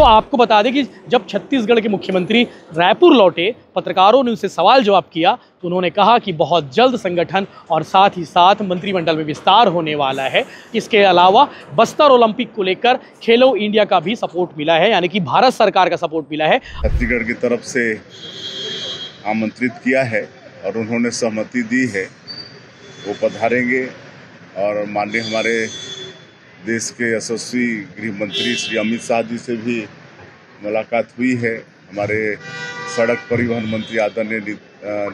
तो आपको बता दें कि जब छत्तीसगढ़ के मुख्यमंत्री रायपुर लौटे, पत्रकारों ने उनसे सवाल जवाब किया तो उन्होंने कहा कि बहुत जल्द संगठन और साथ ही साथ मंत्रिमंडल में विस्तार होने वाला है। इसके अलावा बस्तर ओलंपिक को लेकर खेलो इंडिया का भी सपोर्ट मिला है, यानी कि भारत सरकार का सपोर्ट मिला है। छत्तीसगढ़ की तरफ से आमंत्रित किया है और उन्होंने सहमति दी है, वो पधारेंगे। और माननीय हमारे देश के यशस्वी गृह मंत्री श्री अमित शाह जी से भी मुलाकात हुई है। हमारे सड़क परिवहन मंत्री आदरणीय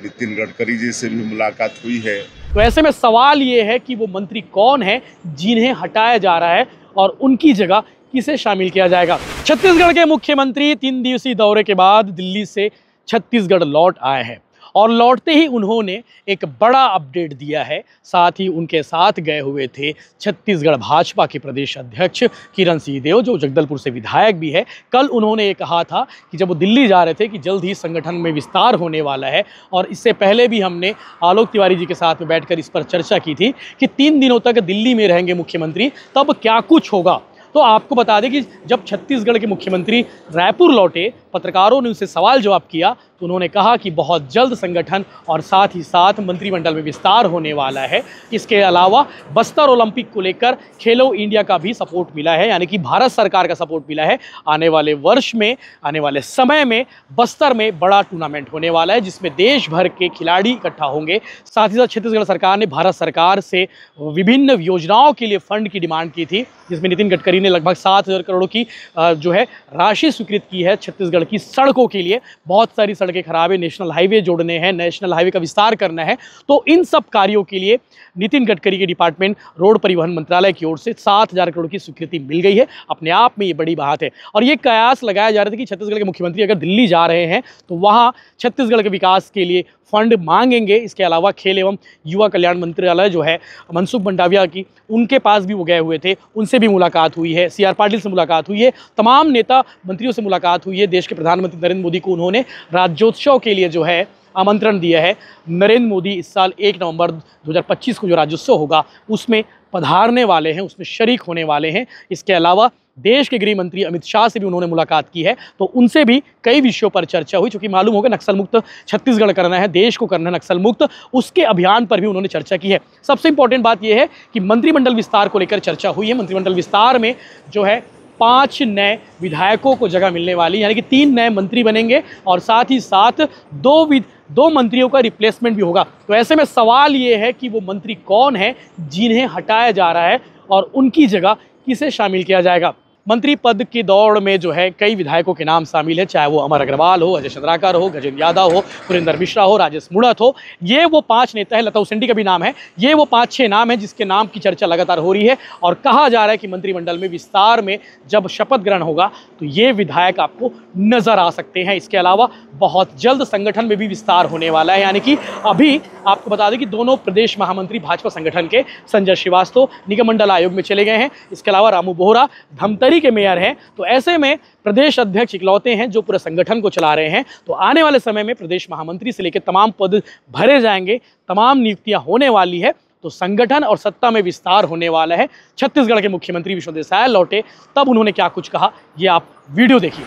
नितिन गडकरी जी से भी मुलाकात हुई है। तो ऐसे में सवाल ये है कि वो मंत्री कौन है जिन्हें हटाया जा रहा है और उनकी जगह किसे शामिल किया जाएगा। छत्तीसगढ़ के मुख्यमंत्री 3 दिवसीय दौरे के बाद दिल्ली से छत्तीसगढ़ लौट आए हैं और लौटते ही उन्होंने एक बड़ा अपडेट दिया है। साथ ही उनके साथ गए हुए थे छत्तीसगढ़ भाजपा के प्रदेश अध्यक्ष किरण सिंहदेव, जो जगदलपुर से विधायक भी है। कल उन्होंने ये कहा था कि जब वो दिल्ली जा रहे थे कि जल्द ही संगठन में विस्तार होने वाला है, और इससे पहले भी हमने आलोक तिवारी जी के साथ में बैठकर इस पर चर्चा की थी कि 3 दिनों तक दिल्ली में रहेंगे मुख्यमंत्री, तब क्या कुछ होगा। तो आपको बता दें कि जब छत्तीसगढ़ के मुख्यमंत्री रायपुर लौटे, पत्रकारों ने उनसे सवाल जवाब किया तो उन्होंने कहा कि बहुत जल्द संगठन और साथ ही साथ मंत्रिमंडल में विस्तार होने वाला है। इसके अलावा बस्तर ओलंपिक को लेकर खेलो इंडिया का भी सपोर्ट मिला है, यानी कि भारत सरकार का सपोर्ट मिला है। आने वाले वर्ष में, आने वाले समय में बस्तर में बड़ा टूर्नामेंट होने वाला है जिसमें देश भर के खिलाड़ी इकट्ठा होंगे। साथ ही साथ छत्तीसगढ़ सरकार ने भारत सरकार से विभिन्न योजनाओं के लिए फंड की डिमांड की थी, जिसमें नितिन गडकरी ने लगभग 7,000 करोड़ की जो है राशि स्वीकृत की है छत्तीसगढ़ की सड़कों के लिए। बहुत सारी सड़कें खराब है, नेशनल हाईवे जोड़ने हैं, नेशनल हाईवे का विस्तार करना है। तो इन सब कार्यों के लिए नितिन गडकरी के डिपार्टमेंट रोड परिवहन मंत्रालय की ओर से 7,000 करोड़ की स्वीकृति मिल गई है। अपने आप में ये बड़ी बात है। और ये कयास लगाया जा रहा था कि छत्तीसगढ़ के मुख्यमंत्री अगर दिल्ली जा रहे हैं तो वहाँ छत्तीसगढ़ के विकास के लिए फंड मांगेंगे। इसके अलावा खेल एवं युवा कल्याण मंत्रालय जो है मनसुख मंडाविया की, उनके पास भी वो गए हुए थे, उनसे भी मुलाकात हुई है। CR पाटिल से मुलाकात हुई है, तमाम नेता मंत्रियों से मुलाकात हुई है। देश के प्रधानमंत्री नरेंद्र मोदी को उन्होंने राज्योत्सव के लिए जो है आमंत्रण दिया है। नरेंद्र मोदी इस साल 1 नवंबर 2025 को जो राज्योत्सव होगा उसमें पधारने वाले हैं, उसमें शरीक होने वाले हैं। इसके अलावा देश के गृह मंत्री अमित शाह से भी उन्होंने मुलाकात की है, तो उनसे भी कई विषयों पर चर्चा हुई। चूँकि मालूम होगा नक्सल मुक्त छत्तीसगढ़ करना है, देश को करना है नक्सल मुक्त, उसके अभियान पर भी उन्होंने चर्चा की है। सबसे इंपॉर्टेंट बात यह है कि मंत्रिमंडल विस्तार को लेकर चर्चा हुई है। मंत्रिमंडल विस्तार में जो है 5 नए विधायकों को जगह मिलने वाली, यानी कि 3 नए मंत्री बनेंगे और साथ ही साथ 2 मंत्रियों का रिप्लेसमेंट भी होगा। तो ऐसे में सवाल ये है कि वो मंत्री कौन है जिन्हें हटाया जा रहा है और उनकी जगह किसे शामिल किया जाएगा। मंत्री पद की दौड़ में जो है कई विधायकों के नाम शामिल है, चाहे वो अमर अग्रवाल हो, अजय चंद्राकर हो, गजेंद्र यादव हो, पुरेंद्र मिश्रा हो, राजेश मूणत हो। ये वो 5 नेता है, लता उसेंडी का भी नाम है। ये वो 5-6 नाम है जिसके नाम की चर्चा लगातार हो रही है और कहा जा रहा है कि मंत्रिमंडल में विस्तार में जब शपथ ग्रहण होगा तो ये विधायक आपको नजर आ सकते हैं। इसके अलावा बहुत जल्द संगठन में भी विस्तार होने वाला है, यानी कि अभी आपको बता दें कि दोनों प्रदेश महामंत्री भाजपा संगठन के संजय श्रीवास्तव निगम मंडल आयोग में चले गए हैं। इसके अलावा रामू बोहरा धमतरी के मेयर हैं। तो ऐसे में प्रदेश अध्यक्ष इकलौते हैं जो पूरे संगठन को चला रहे हैं। तो आने वाले समय में प्रदेश महामंत्री से लेकर तमाम पद भरे जाएंगे, तमाम नियुक्तियां होने वाली है, तो संगठन और सत्ता में विस्तार होने वाला है। छत्तीसगढ़ के मुख्यमंत्री विष्णुदेव साय लौटे, तब उन्होंने क्या कुछ कहा, ये आप वीडियो देखिए।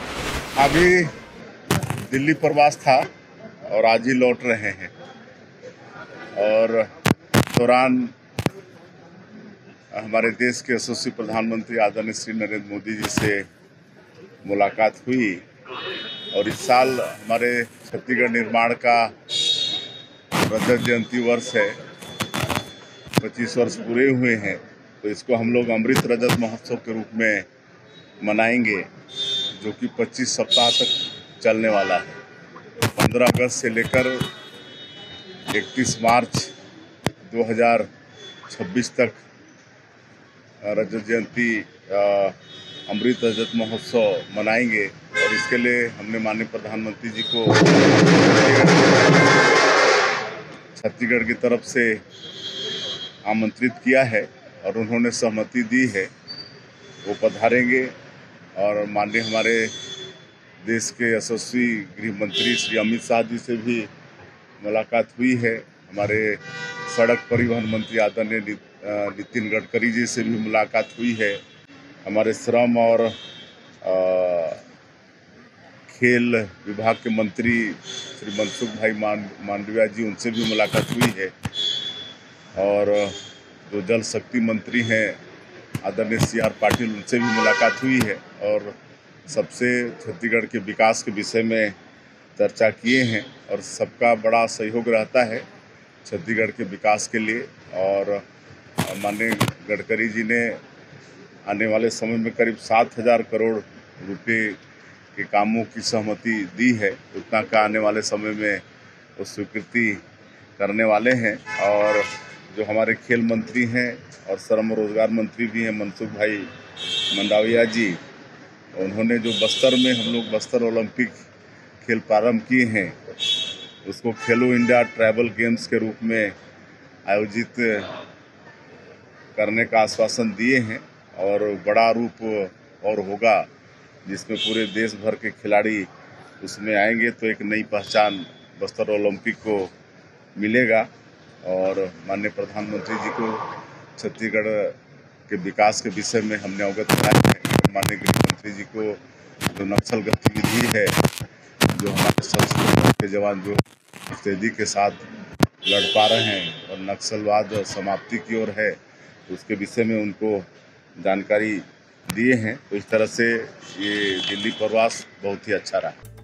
अभी दिल्ली प्रवास था और आज ही लौट रहे हैं और दौरान हमारे देश के यशस्वी प्रधानमंत्री आदरणीय श्री नरेंद्र मोदी जी से मुलाकात हुई। और इस साल हमारे छत्तीसगढ़ निर्माण का रजत जयंती वर्ष है, 25 वर्ष पूरे हुए हैं। तो इसको हम लोग अमृत रजत महोत्सव के रूप में मनाएंगे, जो कि 25 सप्ताह तक चलने वाला है। 15 अगस्त से लेकर 31 मार्च 2026 तक रजत जयंती अमृत रजत महोत्सव मनाएंगे। और इसके लिए हमने माननीय प्रधानमंत्री जी को छत्तीसगढ़ की तरफ से आमंत्रित किया है और उन्होंने सहमति दी है, वो पधारेंगे। और माननीय हमारे देश के यशस्वी गृह मंत्री श्री अमित शाह जी से भी मुलाकात हुई है। हमारे सड़क परिवहन मंत्री आदरणीय नितिन गडकरी जी से भी मुलाकात हुई है। हमारे श्रम और खेल विभाग के मंत्री श्री मनसुख भाई मांडविया जी, उनसे भी मुलाकात हुई है। और जो जल शक्ति मंत्री हैं आदरणीय CR पाटिल, उनसे भी मुलाकात हुई है और सबसे छत्तीसगढ़ के विकास के विषय में चर्चा किए हैं। और सबका बड़ा सहयोग रहता है छत्तीसगढ़ के विकास के लिए। और माननीय गडकरी जी ने आने वाले समय में करीब 7,000 करोड़ रुपए के कामों की सहमति दी है। उतना का आने वाले समय में वो स्वीकृति करने वाले हैं। और जो हमारे खेल मंत्री हैं और श्रम रोजगार मंत्री भी हैं मनसुख भाई मंडाविया जी, उन्होंने जो बस्तर में हम लोग बस्तर ओलंपिक खेल प्रारंभ किए हैं, उसको खेलो इंडिया ट्राइबल गेम्स के रूप में आयोजित करने का आश्वासन दिए हैं। और बड़ा रूप और होगा जिसमें पूरे देश भर के खिलाड़ी उसमें आएंगे, तो एक नई पहचान बस्तर ओलंपिक को मिलेगा। और माननीय प्रधानमंत्री जी को छत्तीसगढ़ के विकास के विषय में हमने अवगत कराया है। और माननीय गृह मंत्री जी को जो नक्सल गतिविधि है, जो हमारे सशस्त्र के जवान जो मुस्तैदी के साथ लड़ पा रहे हैं और नक्सलवाद समाप्ति की ओर है, उसके विषय में उनको जानकारी दिए हैं। तो इस तरह से ये दिल्ली प्रवास बहुत ही अच्छा रहा।